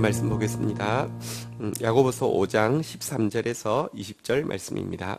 말씀 보겠습니다. 야고보서 5장 13절에서 20절 말씀입니다.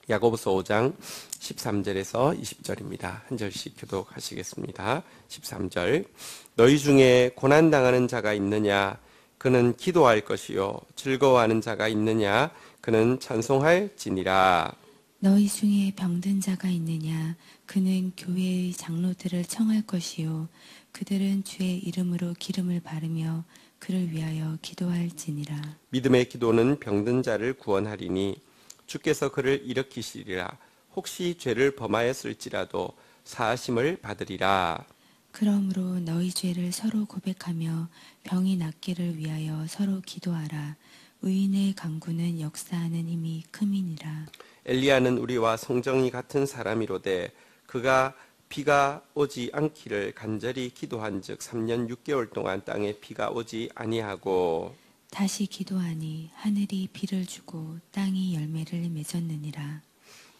야고보서 5장 13절에서 20절입니다. 한 절씩 교독하시겠습니다. 13절. 너희 중에 고난당하는 자가 있느냐? 그는 기도할 것이요. 즐거워하는 자가 있느냐? 그는 찬송할지니라. 너희 중에 병든 자가 있느냐? 그는 교회의 장로들을 청할 것이요. 그들은 주의 이름으로 기름을 바르며 그를 위하여 기도할지니라. 믿음의 기도는 병든 자를 구원하리니 주께서 그를 일으키시리라. 혹시 죄를 범하였을지라도 사하심을 받으리라. 그러므로 너희 죄를 서로 고백하며 병이 낫기를 위하여 서로 기도하라. 의인의 간구는 역사하는 힘이 큼이니라. 엘리야는 우리와 성정이 같은 사람이로되 그가 비가 오지 않기를 간절히 기도한즉 3년 6개월 동안 땅에 비가 오지 아니하고 다시 기도하니 하늘이 비를 주고 땅이 열매를 맺었느니라.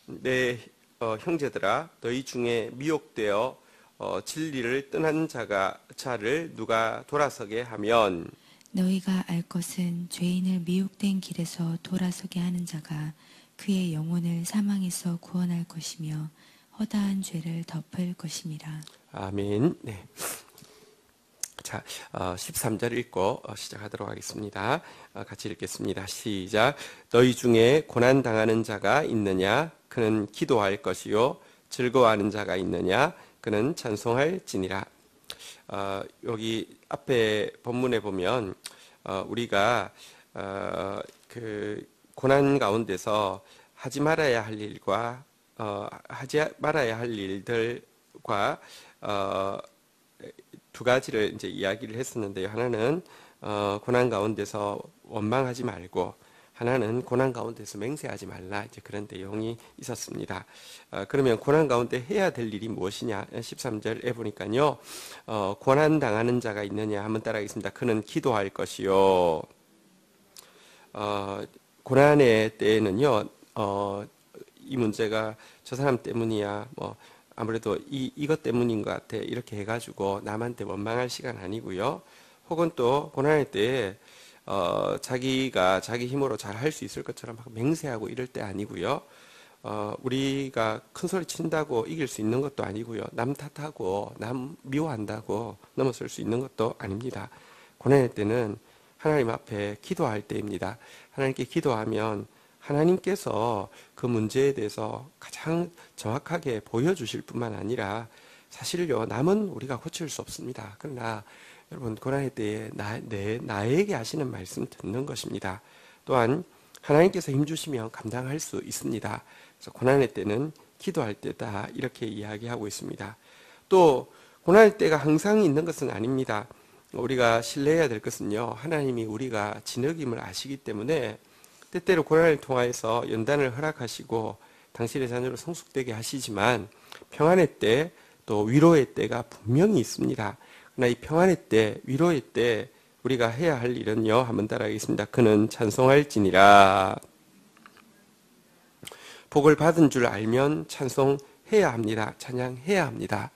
내 형제들아 너희 중에 미혹되어 진리를 떠난 자를 누가 돌아서게 하면 너희가 알 것은 죄인을 미혹된 길에서 돌아서게 하는 자가 그의 영혼을 사망에서 구원할 것이며 허다한 죄를 덮을 것임이라. 아멘. 네. 자, 13절 읽고 시작하도록 하겠습니다. 같이 읽겠습니다. 시작. 너희 중에 고난 당하는 자가 있느냐? 그는 기도할 것이요. 즐거워하는 자가 있느냐? 그는 찬송할지니라. 여기 앞에 본문에 보면 우리가 그 고난 가운데서 하지 말아야 할 일과 하지 말아야 할 일들과 두 가지를 이제 이야기를 했었는데요. 하나는 고난 가운데서 원망하지 말고 하나는 고난 가운데서 맹세하지 말라. 이제 그런 내용이 있었습니다. 그러면 고난 가운데 해야 될 일이 무엇이냐? 13절에 보니까요. 고난 당하는 자가 있느냐? 한번 따라하겠습니다. 그는 기도할 것이요. 고난의 때에는요. 이 문제가 저 사람 때문이야. 뭐 아무래도 이것 때문인 것 같아. 이렇게 해가지고 남한테 원망할 시간 아니고요. 혹은 또 고난의 때에 자기가 자기 힘으로 잘 할 수 있을 것처럼 막 맹세하고 이럴 때 아니고요. 우리가 큰 소리 친다고 이길 수 있는 것도 아니고요. 남 탓하고 남 미워한다고 넘어설 수 있는 것도 아닙니다. 고난의 때는 하나님 앞에 기도할 때입니다. 하나님께 기도하면 하나님께서 그 문제에 대해서 가장 정확하게 보여주실 뿐만 아니라 사실요 남은 우리가 고칠 수 없습니다. 그러나 여러분 고난의 때에 나에게 하시는 말씀 듣는 것입니다. 또한 하나님께서 힘주시면 감당할 수 있습니다. 그래서 고난의 때는 기도할 때다 이렇게 이야기하고 있습니다. 또 고난의 때가 항상 있는 것은 아닙니다. 우리가 신뢰해야 될 것은요 하나님이 우리가 진흙임을 아시기 때문에 때때로 고난을 통하여서 연단을 허락하시고 당신의 자녀로 성숙되게 하시지만 평안의 때 또 위로의 때가 분명히 있습니다. 그러나 이 평안의 때, 위로의 때 우리가 해야 할 일은요. 한번 따라하겠습니다. 그는 찬송할지니라. 복을 받은 줄 알면 찬송해야 합니다. 찬양해야 합니다.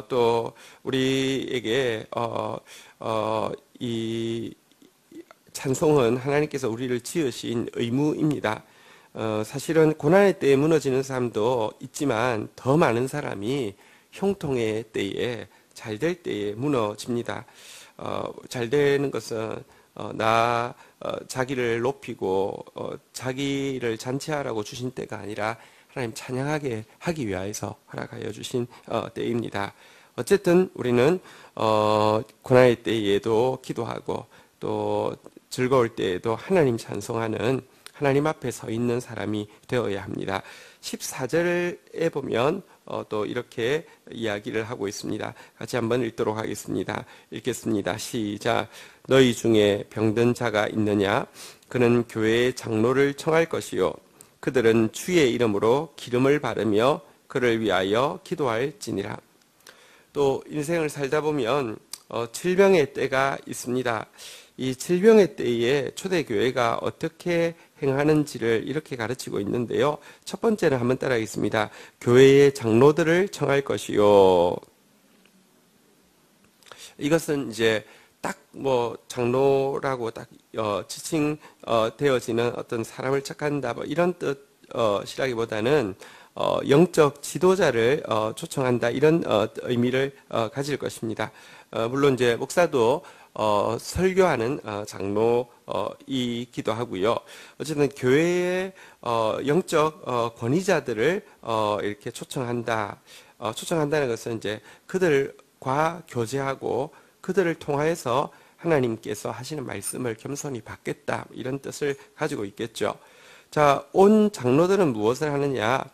또 우리에게 이 찬송은 하나님께서 우리를 지으신 의무입니다. 사실은 고난의 때에 무너지는 사람도 있지만 더 많은 사람이 형통의 때에 잘 될 때에 무너집니다. 잘 되는 것은 자기를 높이고 자기를 잔치하라고 주신 때가 아니라 하나님 찬양하게 하기 위하여서 허락하여 주신 때입니다. 어쨌든 우리는 고난의 때에도 기도하고 또 즐거울 때에도 하나님 찬송하는 하나님 앞에 서 있는 사람이 되어야 합니다. 14절에 보면 또 이렇게 이야기를 하고 있습니다. 같이 한번 읽도록 하겠습니다. 읽겠습니다. 시작. 너희 중에 병든 자가 있느냐? 그는 교회의 장로를 청할 것이요. 그들은 주의 이름으로 기름을 바르며 그를 위하여 기도할지니라. 또 인생을 살다 보면 질병의 때가 있습니다. 이 질병의 때에 초대교회가 어떻게 행하는지를 이렇게 가르치고 있는데요. 첫 번째는 한번 따라하겠습니다. 교회의 장로들을 청할 것이요. 이것은 이제 딱 뭐 장로라고 딱 지칭 되어지는 어떤 사람을 척한다 뭐 이런 뜻이라기보다는 영적 지도자를 초청한다 이런 의미를 가질 것입니다. 물론 이제 목사도 설교하는 장로이기도 하고요. 어쨌든 교회의 영적 권위자들을 이렇게 초청한다. 초청한다는 것은 이제 그들과 교제하고 그들을 통하여서 하나님께서 하시는 말씀을 겸손히 받겠다 이런 뜻을 가지고 있겠죠. 자, 온 장로들은 무엇을 하느냐?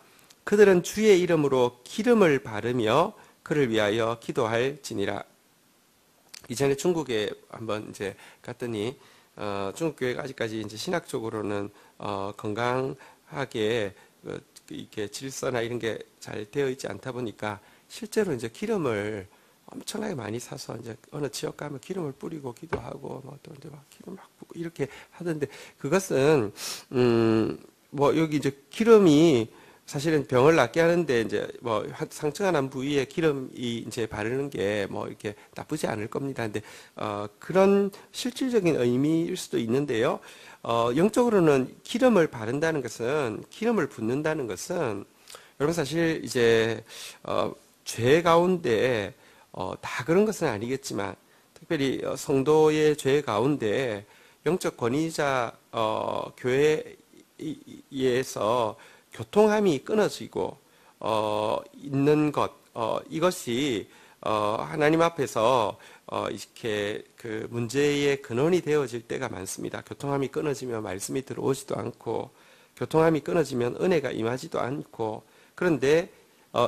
그들은 주의 이름으로 기름을 바르며 그를 위하여 기도할지니라. 이전에 중국에 한번 이제 갔더니 중국 교회가 아직까지 이제 신학적으로는 건강하게 이렇게 질서나 이런 게 잘 되어 있지 않다 보니까 실제로 이제 기름을 엄청나게 많이 사서 이제 어느 지역 가면 기름을 뿌리고 기도하고 뭐 또 이제 막 기름 막 붓고 이렇게 하던데 그것은 뭐 여기 이제 기름이 사실은 병을 낫게 하는데 이제 뭐 상처가 난 부위에 기름이 이제 바르는 게 뭐 이렇게 나쁘지 않을 겁니다. 근데 그런 실질적인 의미일 수도 있는데요. 영적으로는 기름을 바른다는 것은 기름을 붓는다는 것은 여러분 사실 이제 죄 가운데 다 그런 것은 아니겠지만 특별히 성도의 죄 가운데 영적 권위자 교회에서 교통함이 끊어지고 있는 것 이것이 하나님 앞에서 이렇게 그 문제의 근원이 되어질 때가 많습니다. 교통함이 끊어지면 말씀이 들어오지도 않고 교통함이 끊어지면 은혜가 임하지도 않고 그런데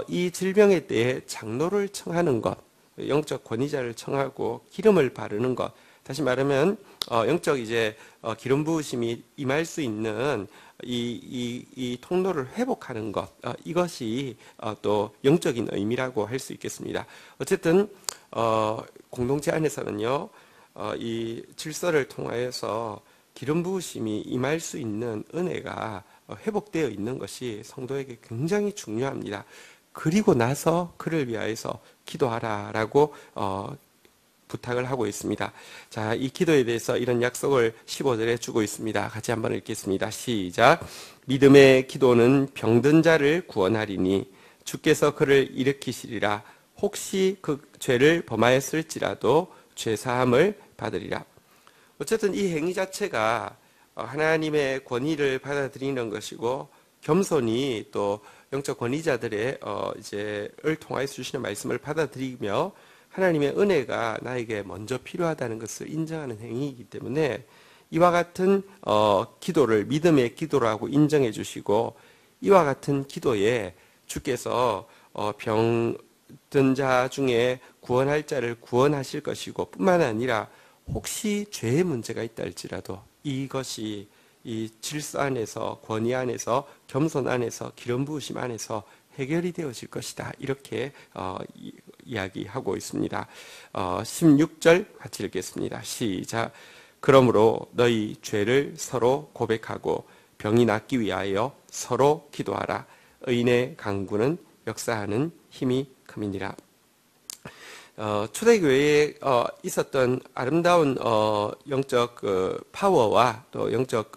이 질병에 대해 장로를 청하는 것, 영적 권위자를 청하고 기름을 바르는 것, 다시 말하면 영적 이제 기름 부으심이 임할 수 있는 이 통로를 회복하는 것, 이것이 또 영적인 의미라고 할 수 있겠습니다. 어쨌든 공동체 안에서는요, 이 질서를 통하여서 기름 부으심이 임할 수 있는 은혜가 회복되어 있는 것이 성도에게 굉장히 중요합니다. 그리고 나서 그를 위하여서 기도하라라고 부탁을 하고 있습니다. 자, 이 기도에 대해서 이런 약속을 15절에 주고 있습니다. 같이 한번 읽겠습니다. 시작. 믿음의 기도는 병든 자를 구원하리니 주께서 그를 일으키시리라. 혹시 그 죄를 범하였을지라도 죄 사함을 받으리라. 어쨌든 이 행위 자체가 하나님의 권위를 받아들이는 것이고 겸손히 또 영적 권위자들의 을 통하여 주시는 말씀을 받아들이며 하나님의 은혜가 나에게 먼저 필요하다는 것을 인정하는 행위이기 때문에 이와 같은 기도를 믿음의 기도라고 인정해 주시고 이와 같은 기도에 주께서 병든 자 중에 구원할 자를 구원하실 것이고 뿐만 아니라 혹시 죄의 문제가 있다 할지라도 이것이 이 질서 안에서 권위 안에서 겸손 안에서 기름 부으심 안에서 해결이 되어질 것이다. 이렇게 이야기하고 있습니다. 16절 같이 읽겠습니다. 시작. 그러므로 너희 죄를 서로 고백하고 병이 낫기 위하여 서로 기도하라. 의인의 강구는 역사하는 힘이 큼이니라. 초대교회에 있었던 아름다운 영적 파워와 또 영적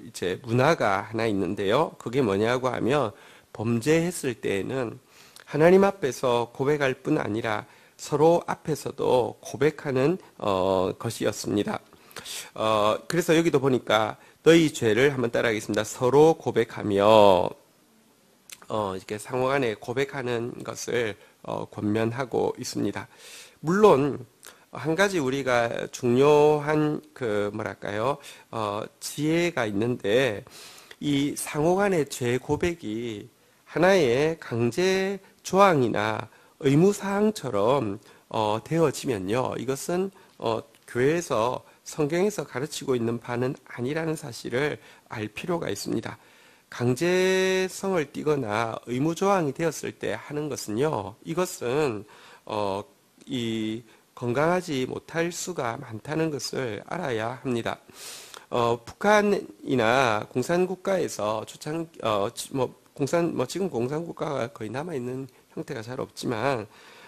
이제 문화가 하나 있는데요. 그게 뭐냐고 하면 범죄했을 때에는 하나님 앞에서 고백할 뿐 아니라 서로 앞에서도 고백하는 것이었습니다. 그래서 여기도 보니까 너희 죄를 한번 따라하겠습니다. 서로 고백하며 이렇게 상호간에 고백하는 것을 권면하고 있습니다. 물론 한 가지 우리가 중요한 지혜가 있는데 이 상호간의 죄 고백이 하나의 강제 조항이나 의무 사항처럼 되어지면요, 이것은 교회에서 성경에서 가르치고 있는 바는 아니라는 사실을 알 필요가 있습니다. 강제성을 띠거나 의무조항이 되었을 때 하는 것은요, 이것은 이 건강하지 못할 수가 많다는 것을 알아야 합니다. 북한이나 공산국가에서 지금 공산국가가 거의 남아있는 형태가 잘 없지만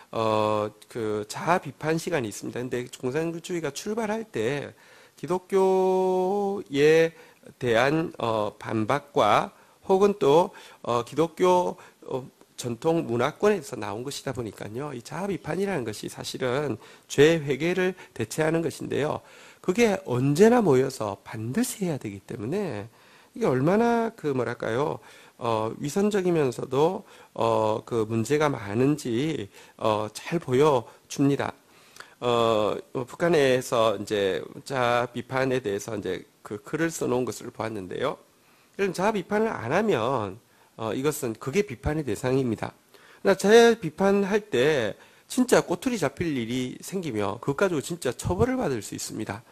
그 자아 비판 시간이 있습니다. 근데 공산주의가 출발할 때 기독교에 대한 반박과 혹은 또 기독교 전통 문화권에서 나온 것이다 보니까요. 이 자아 비판이라는 것이 사실은 죄 회개를 대체하는 것인데요. 그게 언제나 모여서 반드시 해야 되기 때문에 이게 얼마나 그 뭐랄까요? 위선적이면서도 그 문제가 많은지 잘 보여줍니다. 북한에서 이제 자아 비판에 대해서 이제 그 글을 써놓은 것을 보았는데요. 그럼 자아 비판을 안 하면 이것은 그게 비판의 대상입니다. 그러나 자아 비판할 때 진짜 꼬투리 잡힐 일이 생기면 그것 가지고 진짜 처벌을 받을 수 있습니다.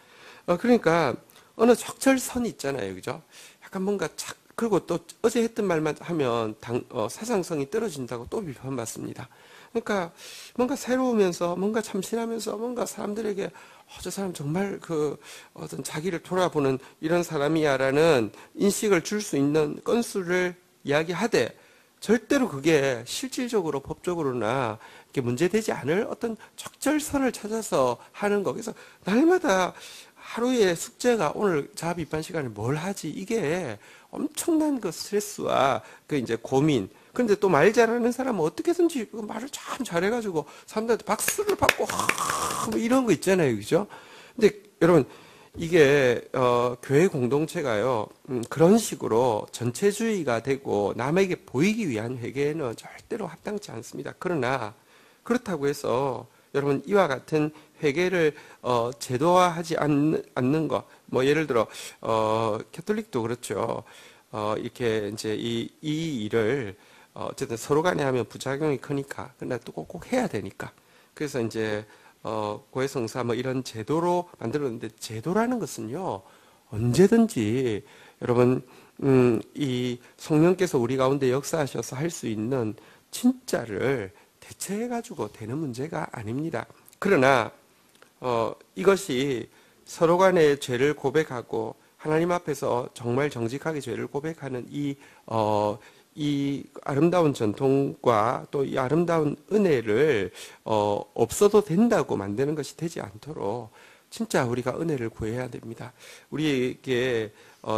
그러니까 어느 적절선이 있잖아요, 그죠? 약간 뭔가 착 그리고 또 어제 했던 말만 하면 사상성이 떨어진다고 또 비판받습니다. 그러니까 뭔가 새로우면서 뭔가 참신하면서 뭔가 사람들에게 저 사람 정말 그 어떤 자기를 돌아보는 이런 사람이야라는 인식을 줄 수 있는 건수를 이야기하되 절대로 그게 실질적으로 법적으로나 이렇게 문제되지 않을 어떤 적절선을 찾아서 하는 거. 그래서 날마다 하루의 숙제가 오늘 자아 비판 시간에 뭘 하지? 이게 엄청난 그 스트레스와 그 이제 고민. 그런데 또 말 잘하는 사람은 어떻게든지 그 말을 참 잘해가지고 사람들한테 박수를 받고 뭐 이런 거 있잖아요, 그죠? 근데 여러분 이게 교회 공동체가요 그런 식으로 전체주의가 되고 남에게 보이기 위한 회개는 절대로 합당치 않습니다. 그러나 그렇다고 해서 여러분 이와 같은 회개를 제도화하지 않는 것, 뭐 예를 들어 캐톨릭도 그렇죠. 이렇게 이제 이 일을 어쨌든 서로 간에 하면 부작용이 크니까, 근데 또 꼭 해야 되니까. 그래서 이제 고해성사 뭐 이런 제도로 만들었는데 제도라는 것은요 언제든지 여러분 이 성령께서 우리 가운데 역사하셔서 할 수 있는 진짜를 대체해가지고 되는 문제가 아닙니다. 그러나 이것이 서로 간의 죄를 고백하고 하나님 앞에서 정말 정직하게 죄를 고백하는 이 아름다운 전통과 또 이 아름다운 은혜를 없어도 된다고 만드는 것이 되지 않도록 진짜 우리가 은혜를 구해야 됩니다. 우리에게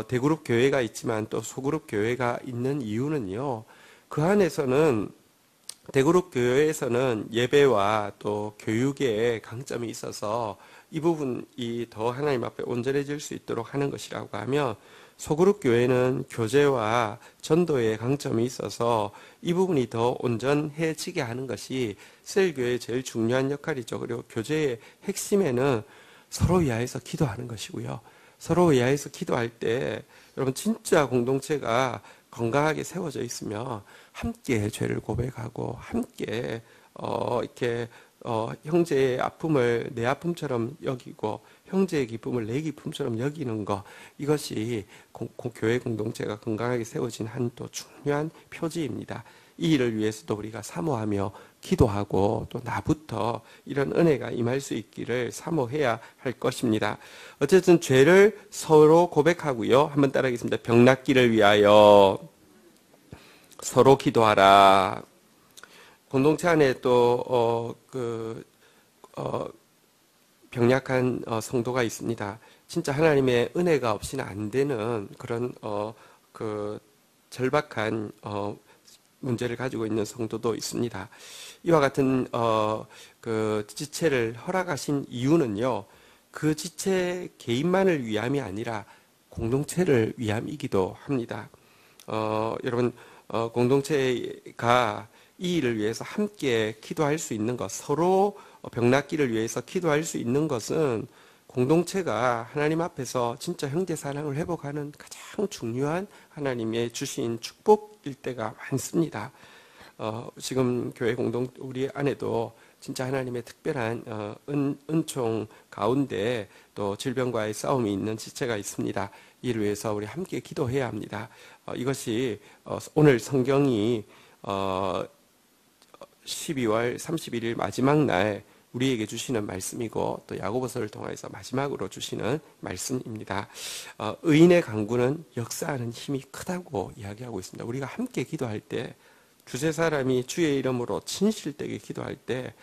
대그룹 교회가 있지만 또 소그룹 교회가 있는 이유는요. 그 안에서는 대그룹 교회에서는 예배와 또 교육에 강점이 있어서 이 부분이 더 하나님 앞에 온전해질 수 있도록 하는 것이라고 하면 소그룹 교회는 교제와 전도에 강점이 있어서 이 부분이 더 온전해지게 하는 것이 셀교회의 제일 중요한 역할이죠. 그리고 교제의 핵심에는 서로 위하여서 기도하는 것이고요. 서로 위하여서 기도할 때 여러분 진짜 공동체가 건강하게 세워져 있으면 함께 죄를 고백하고 함께 이렇게 형제의 아픔을 내 아픔처럼 여기고 형제의 기쁨을 내 기쁨처럼 여기는 것, 이것이 교회 공동체가 건강하게 세워진 한 또 중요한 표지입니다. 이 일을 위해서도 우리가 사모하며 기도하고 또 나부터 이런 은혜가 임할 수 있기를 사모해야 할 것입니다. 어쨌든 죄를 서로 고백하고요. 한번 따라하겠습니다. 병 낫기를 위하여 서로 기도하라. 공동체 안에 또 병약한 성도가 있습니다. 진짜 하나님의 은혜가 없이는 안 되는 그런 그 절박한 문제를 가지고 있는 성도도 있습니다. 이와 같은 그 지체를 허락하신 이유는요. 그 지체 개인만을 위함이 아니라 공동체를 위함이기도 합니다. 여러분 공동체가 이 일을 위해서 함께 기도할 수 있는 것, 서로 병 낫기를 위해서 기도할 수 있는 것은 공동체가 하나님 앞에서 진짜 형제 사랑을 회복하는 가장 중요한 하나님의 주신 축복일 때가 많습니다. 지금 교회 우리 안에도 진짜 하나님의 특별한 은총 가운데 또 질병과의 싸움이 있는 지체가 있습니다. 이를 위해서 우리 함께 기도해야 합니다. 이것이 오늘 성경이 12월 31일 마지막 날 우리에게 주시는 말씀이고 또 야고보서를 통해서 마지막으로 주시는 말씀입니다. 의인의 강구는 역사하는 힘이 크다고 이야기하고 있습니다. 우리가 함께 기도할 때 두세 사람이 주의 이름으로 진실되게 기도할 때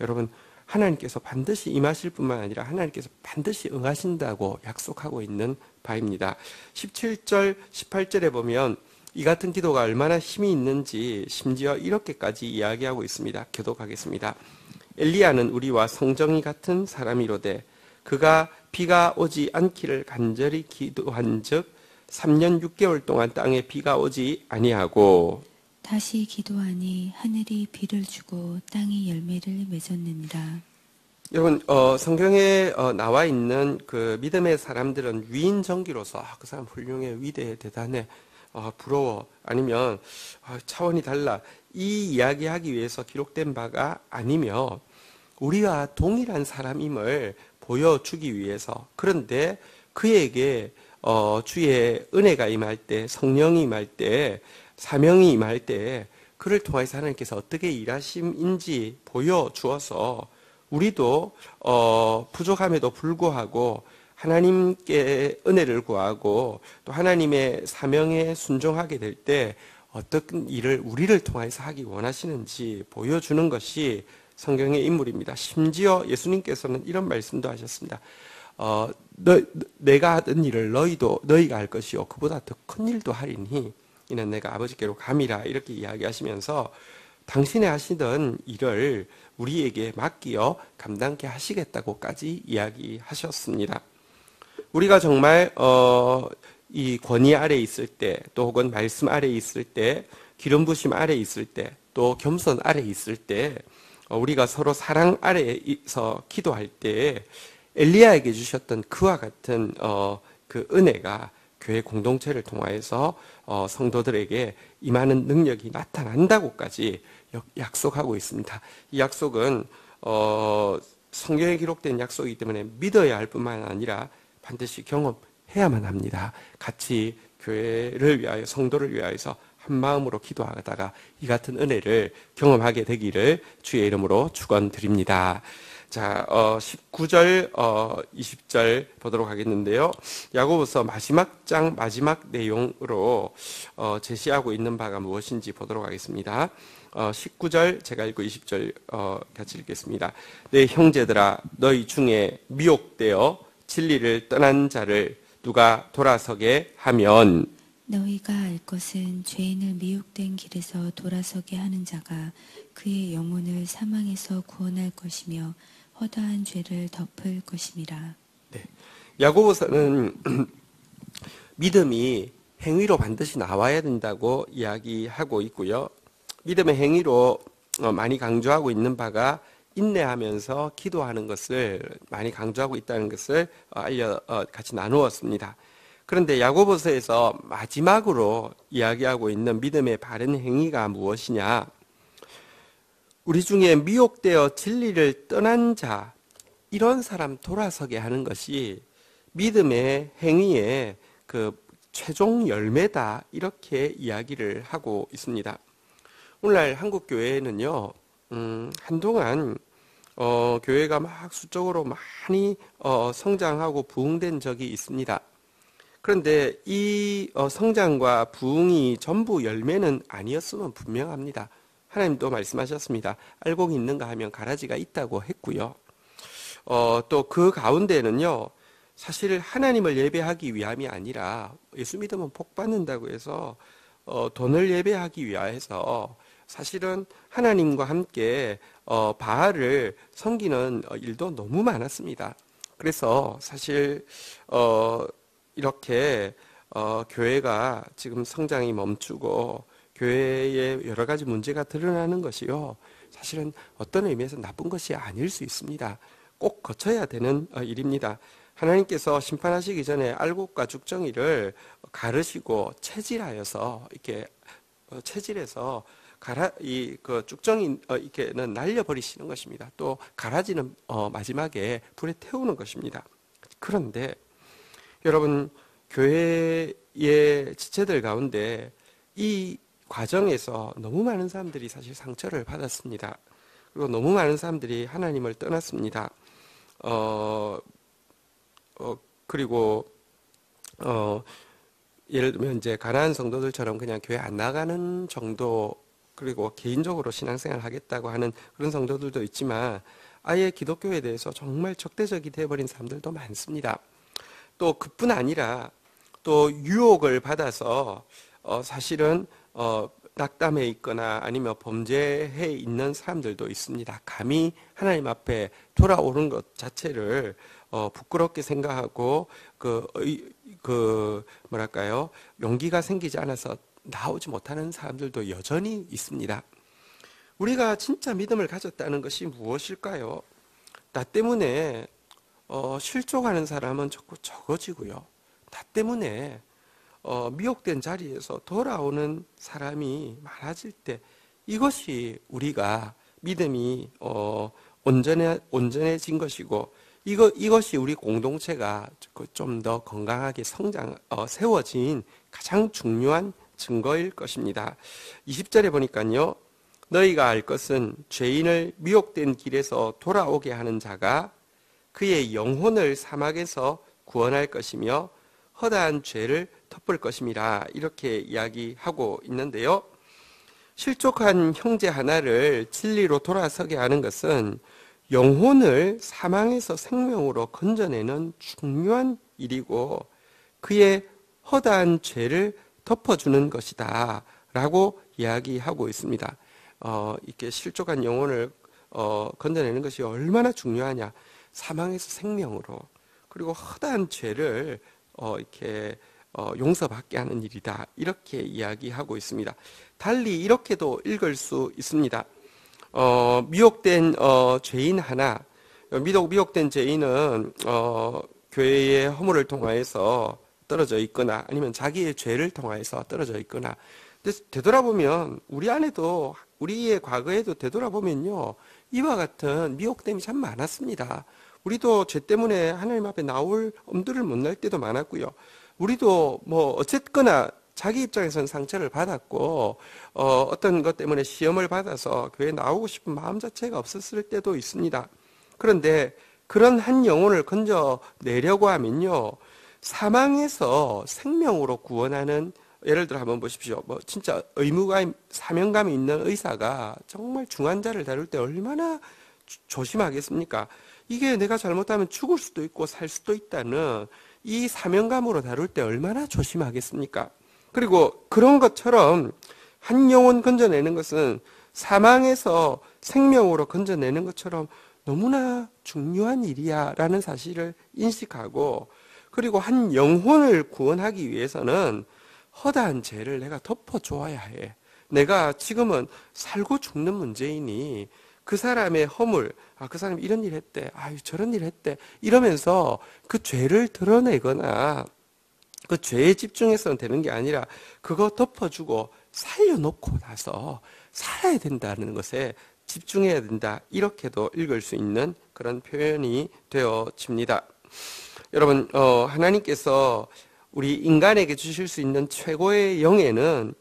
여러분 하나님께서 반드시 임하실 뿐만 아니라 하나님께서 반드시 응하신다고 약속하고 있는 바입니다. 17절, 18절에 보면 이 같은 기도가 얼마나 힘이 있는지 심지어 이렇게까지 이야기하고 있습니다. 교독하겠습니다. 엘리야는 우리와 성정이 같은 사람이로되 그가 비가 오지 않기를 간절히 기도한즉 3년 6개월 동안 땅에 비가 오지 아니하고 다시 기도하니 하늘이 비를 주고 땅이 열매를 맺었느니라. 여러분 성경에 나와 있는 그 믿음의 사람들은 위인전기로서 그 사람 훌륭해, 위대해, 대단해, 부러워, 아니면 차원이 달라, 이 이야기하기 위해서 기록된 바가 아니며 우리와 동일한 사람임을 보여주기 위해서, 그런데 그에게 주의 은혜가 임할 때, 성령이 임할 때, 사명이 임할 때 그를 통해서 하나님께서 어떻게 일하심인지 보여주어서 우리도 부족함에도 불구하고 하나님께 은혜를 구하고 또 하나님의 사명에 순종하게 될 때 어떤 일을 우리를 통해서 하기 원하시는지 보여주는 것이 성경의 인물입니다. 심지어 예수님께서는 이런 말씀도 하셨습니다. 내가 하던 일을 너희가 할 것이요 그보다 더 큰 일도 하리니 이는 내가 아버지께로 감이라, 이렇게 이야기하시면서 당신의 하시던 일을 우리에게 맡기어 감당케 하시겠다고까지 이야기하셨습니다. 우리가 정말 이 권위 아래 있을 때, 또 혹은 말씀 아래 있을 때, 기름 부심 아래 있을 때, 또 겸손 아래 있을 때, 우리가 서로 사랑 아래에서 기도할 때 엘리야에게 주셨던 그와 같은 그 은혜가 교회 공동체를 통하여서 성도들에게 임하는 능력이 나타난다고까지 약속하고 있습니다. 이 약속은 성경에 기록된 약속이기 때문에 믿어야 할 뿐만 아니라 반드시 경험해야만 합니다. 같이 교회를 위하여, 성도를 위하여서 한 마음으로 기도하다가 이 같은 은혜를 경험하게 되기를 주의 이름으로 축원드립니다. 자, 19절, 20절 보도록 하겠는데요. 야고보서 마지막 장 마지막 내용으로 제시하고 있는 바가 무엇인지 보도록 하겠습니다. 19절 제가 읽고 20절 같이 읽겠습니다. 내 형제들아, 너희 중에 미혹되어 진리를 떠난 자를 누가 돌아서게 하면 너희가 알 것은 죄인을 미혹된 길에서 돌아서게 하는 자가 그의 영혼을 사망에서 구원할 것이며 허다한 죄를 덮을 것임이라. 네. 야고보서는 믿음이 행위로 반드시 나와야 된다고 이야기하고 있고요. 믿음의 행위로 많이 강조하고 있는 바가 인내하면서 기도하는 것을 많이 강조하고 있다는 것을 같이 나누었습니다. 그런데 야고보서에서 마지막으로 이야기하고 있는 믿음의 바른 행위가 무엇이냐? 우리 중에 미혹되어 진리를 떠난 자, 이런 사람 돌아서게 하는 것이 믿음의 행위의 그 최종 열매다, 이렇게 이야기를 하고 있습니다. 오늘날 한국 교회는요, 한동안 교회가 막 수적으로 많이 성장하고 부흥된 적이 있습니다. 그런데 이 성장과 부흥이 전부 열매는 아니었으면 분명합니다. 하나님도 말씀하셨습니다. 알곡이 있는가 하면 가라지가 있다고 했고요. 또 그 가운데는요, 사실 하나님을 예배하기 위함이 아니라 예수 믿으면 복 받는다고 해서 돈을 예배하기 위해서 사실은 하나님과 함께 바알을 섬기는 일도 너무 많았습니다. 그래서 사실 이렇게 교회가 지금 성장이 멈추고 교회에 여러 가지 문제가 드러나는 것이요, 사실은 어떤 의미에서 나쁜 것이 아닐 수 있습니다. 꼭 거쳐야 되는 일입니다. 하나님께서 심판하시기 전에 알곡과 죽정이를 가르시고 체질하여서 이렇게 체질해서 그 죽정이 이렇게는 날려버리시는 것입니다. 또 가라지는 마지막에 불에 태우는 것입니다. 그런데 여러분, 교회의 지체들 가운데 이 과정에서 너무 많은 사람들이 사실 상처를 받았습니다. 그리고 너무 많은 사람들이 하나님을 떠났습니다. 그리고 예를 들면 이제 가난한 성도들처럼 그냥 교회 안 나가는 정도 그리고 개인적으로 신앙생활을 하겠다고 하는 그런 성도들도 있지만 아예 기독교에 대해서 정말 적대적이 되어버린 사람들도 많습니다. 또 그뿐 아니라 또 유혹을 받아서 사실은 낙담해 있거나 아니면 범죄해 있는 사람들도 있습니다. 감히 하나님 앞에 돌아오는 것 자체를 부끄럽게 생각하고 뭐랄까요, 용기가 생기지 않아서 나오지 못하는 사람들도 여전히 있습니다. 우리가 진짜 믿음을 가졌다는 것이 무엇일까요? 나 때문에 실족하는 사람은 자꾸 적어지고요. 나 때문에 미혹된 자리에서 돌아오는 사람이 많아질 때, 이것이 우리가 믿음이 온전해진 것이고, 이것이 우리 공동체가 좀 더 건강하게 세워진 가장 중요한 증거일 것입니다. 20절에 보니까요, 너희가 알 것은 죄인을 미혹된 길에서 돌아오게 하는 자가 그의 영혼을 사막에서 구원할 것이며 허다한 죄를 덮을 것임이라, 이렇게 이야기하고 있는데요. 실족한 형제 하나를 진리로 돌아서게 하는 것은 영혼을 사망에서 생명으로 건져내는 중요한 일이고 그의 허다한 죄를 덮어주는 것이다 라고 이야기하고 있습니다. 이렇게 실족한 영혼을 건져내는 것이 얼마나 중요하냐. 사망에서 생명으로, 그리고 허다한 죄를 이렇게 용서받게 하는 일이다, 이렇게 이야기하고 있습니다. 달리 이렇게도 읽을 수 있습니다. 미혹된 죄인 하나, 미혹된 죄인은 교회의 허물을 통하여서 떨어져 있거나 아니면 자기의 죄를 통하여서 떨어져 있거나, 근데 되돌아보면 우리 안에도, 우리의 과거에도 되돌아보면요, 이와 같은 미혹됨이 참 많았습니다. 우리도 죄 때문에 하나님 앞에 나올 엄두를 못 낼 때도 많았고요. 우리도 뭐 어쨌거나 자기 입장에서는 상처를 받았고 어떤 것 때문에 시험을 받아서 교회에 나오고 싶은 마음 자체가 없었을 때도 있습니다. 그런데 그런 한 영혼을 건져내려고 하면요, 사망에서 생명으로 구원하는, 예를 들어 한번 보십시오. 뭐 진짜 의무감, 사명감이 있는 의사가 정말 중환자를 다룰 때 얼마나 조심하겠습니까? 이게 내가 잘못하면 죽을 수도 있고 살 수도 있다는 이 사명감으로 다룰 때 얼마나 조심하겠습니까? 그리고 그런 것처럼 한 영혼 건져내는 것은 사망에서 생명으로 건져내는 것처럼 너무나 중요한 일이야 라는 사실을 인식하고, 그리고 한 영혼을 구원하기 위해서는 허다한 죄를 내가 덮어줘야 해. 내가 지금은 살고 죽는 문제이니 그 사람의 허물, 그 사람이 이런 일 했대, 저런 일 했대, 이러면서 그 죄를 드러내거나 그 죄에 집중해서는 되는 게 아니라 그거 덮어주고 살려놓고 나서 살아야 된다는 것에 집중해야 된다, 이렇게도 읽을 수 있는 그런 표현이 되어집니다. 여러분, 하나님께서 우리 인간에게 주실 수 있는 최고의 영예는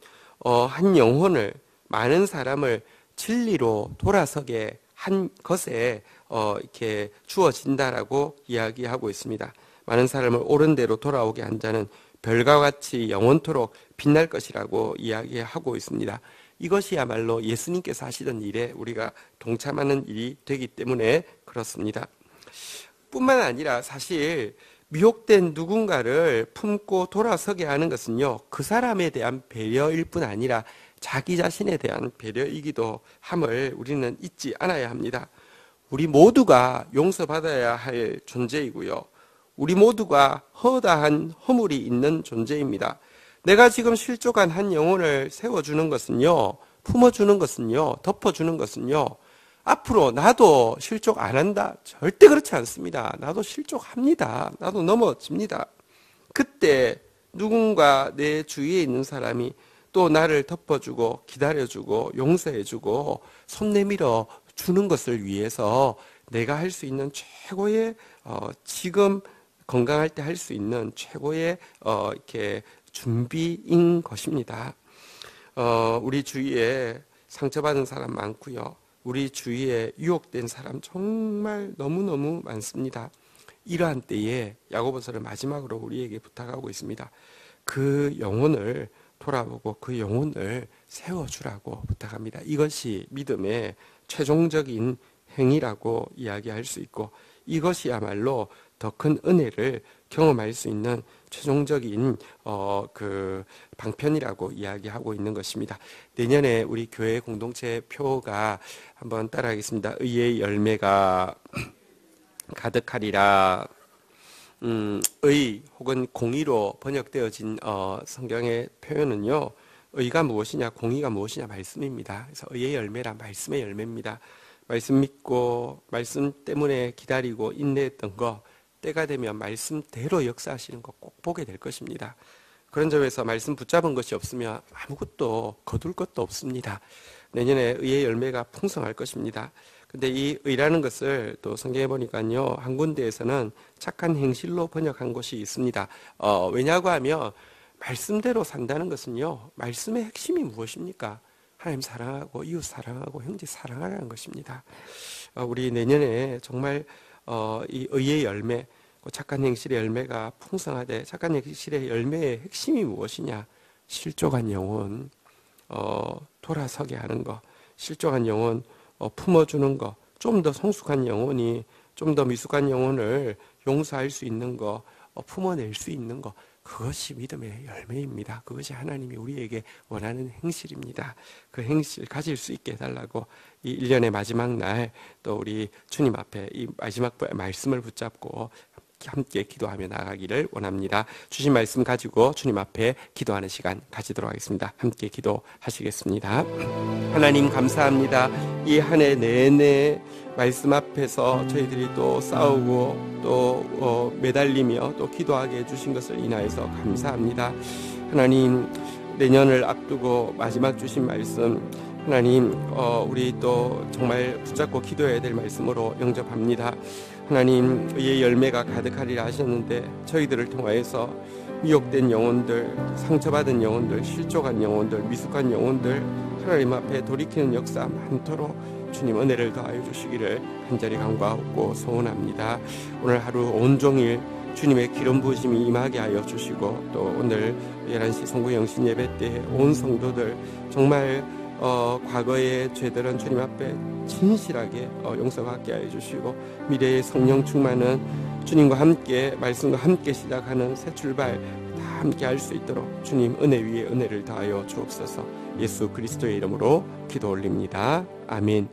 한 영혼을, 많은 사람을 진리로 돌아서게 한 것에 이렇게 주어진다라고 이야기하고 있습니다. 많은 사람을 옳은 대로 돌아오게 한 자는 별과 같이 영원토록 빛날 것이라고 이야기하고 있습니다. 이것이야말로 예수님께서 하시던 일에 우리가 동참하는 일이 되기 때문에 그렇습니다. 뿐만 아니라 사실 미혹된 누군가를 품고 돌아서게 하는 것은요, 그 사람에 대한 배려일 뿐 아니라 자기 자신에 대한 배려이기도 함을 우리는 잊지 않아야 합니다. 우리 모두가 용서받아야 할 존재이고요, 우리 모두가 허다한 허물이 있는 존재입니다. 내가 지금 실족한 한 영혼을 세워주는 것은요, 품어주는 것은요, 덮어주는 것은요, 앞으로 나도 실족 안 한다, 절대 그렇지 않습니다. 나도 실족합니다. 나도 넘어집니다. 그때 누군가 내 주위에 있는 사람이 또 나를 덮어주고 기다려주고 용서해주고 손 내밀어 주는 것을 위해서 내가 할 수 있는 최고의 지금 건강할 때 할 수 있는 최고의 이렇게 준비인 것입니다. 우리 주위에 상처받은 사람 많고요, 우리 주위에 유혹된 사람 정말 너무너무 많습니다. 이러한 때에 야고보서를 마지막으로 우리에게 부탁하고 있습니다. 그 영혼을 돌아보고 그 영혼을 세워주라고 부탁합니다. 이것이 믿음의 최종적인 행위라고 이야기할 수 있고, 이것이야말로 더 큰 은혜를 경험할 수 있는 최종적인 그 방편이라고 이야기하고 있는 것입니다. 내년에 우리 교회 공동체 표가 한번 따라하겠습니다. 의의 열매가 가득하리라. 의 혹은 공의로 번역되어진 성경의 표현은요, 의가 무엇이냐, 공의가 무엇이냐, 말씀입니다. 그래서 의의 열매란 말씀의 열매입니다. 말씀 믿고 말씀 때문에 기다리고 인내했던 거, 때가 되면 말씀대로 역사하시는 거 꼭 보게 될 것입니다. 그런 점에서 말씀 붙잡은 것이 없으면 아무것도 거둘 것도 없습니다. 내년에 의의 열매가 풍성할 것입니다. 근데 이 의라는 것을 또 성경에 보니까요, 한 군데에서는 착한 행실로 번역한 곳이 있습니다. 왜냐고 하면 말씀대로 산다는 것은요, 말씀의 핵심이 무엇입니까? 하나님 사랑하고 이웃 사랑하고 형제 사랑하라는 것입니다. 우리 내년에 정말 이 의의 열매, 착한 행실의 열매가 풍성하되, 착한 행실의 열매의 핵심이 무엇이냐? 실족한 영혼 돌아서게 하는 것, 실족한 영혼 품어주는 것, 좀 더 성숙한 영혼이 좀 더 미숙한 영혼을 용서할 수 있는 것, 품어낼 수 있는 것, 그것이 믿음의 열매입니다. 그것이 하나님이 우리에게 원하는 행실입니다. 그 행실 가질 수 있게 해달라고 이 1년의 마지막 날 또 우리 주님 앞에 이 마지막 말씀을 붙잡고 함께 기도하며 나가기를 원합니다. 주신 말씀 가지고 주님 앞에 기도하는 시간 가지도록 하겠습니다. 함께 기도하시겠습니다. 하나님 감사합니다. 이 한 해 내내 말씀 앞에서 저희들이 또 싸우고 또 매달리며 또 기도하게 해주신 것을 인하여서 감사합니다. 하나님, 내년을 앞두고 마지막 주신 말씀, 하나님 우리 또 정말 붙잡고 기도해야 될 말씀으로 영접합니다. 하나님, 의의 열매가 가득하리라 하셨는데, 저희들을 통하여서 미혹된 영혼들, 상처받은 영혼들, 실족한 영혼들, 미숙한 영혼들 하나님 앞에 돌이키는 역사 많도록 주님 은혜를 더하여 주시기를 간절히 간구하고 소원합니다. 오늘 하루 온종일 주님의 기름 부으심이 임하게 하여 주시고, 또 오늘 11시 성구영신 예배 때 온 성도들 정말 과거의 죄들은 주님 앞에 진실하게 용서받게 하여 주시고, 미래의 성령 충만은 주님과 함께 말씀과 함께 시작하는 새 출발 다 함께 할 수 있도록 주님 은혜 위에 은혜를 더하여 주옵소서. 예수 그리스도의 이름으로 기도 올립니다. 아멘.